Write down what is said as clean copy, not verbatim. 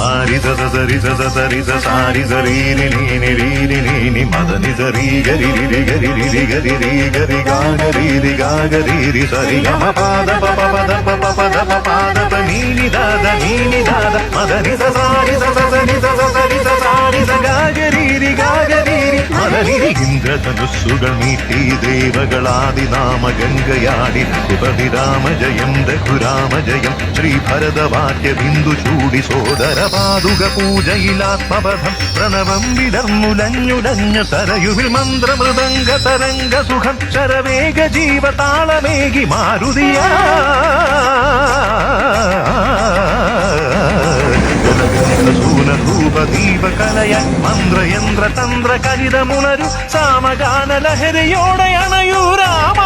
സാരി സരി സരി സാരി സരീരി നീനി മദനി സരി ഗരി ഗരി ഗരി ഗരി ഗാഗരി ഗാഗരി സരി ഗമ പാദ പപ പദ പപ പദ പാദ നീനി ദാദ മദനി സാരി സരി സരി സാരി ഗാഗരി ഗാഗരി മദനി ഇന്ദ്രധനുസ്സുകൾ നീട്ടി ദേവകളാദിനാമ ഗംഗയാടി സുപതിരാമ ജയം രഘുരാമ ജയം ശ്രീഭരതവാക്യ ബിന്ദു ചൂടി സോദര പാതുക പൂജയിലാത്മപഥം പ്രണവം വിടർന്നുലഞ്ഞുലഞ്ഞ സരയുവിൽ മന്ത്രമൃദംഗ തരംഗ സുഖം ശരവേഗ ജീവതാളമേകി മാരുതിയ ൂപദീപ കലയ മന്ത്രയന്ത്ര തന്ത്ര കരിതമുണരു സാമഗാന ലഹരിയോടെ അണയൂ രാമ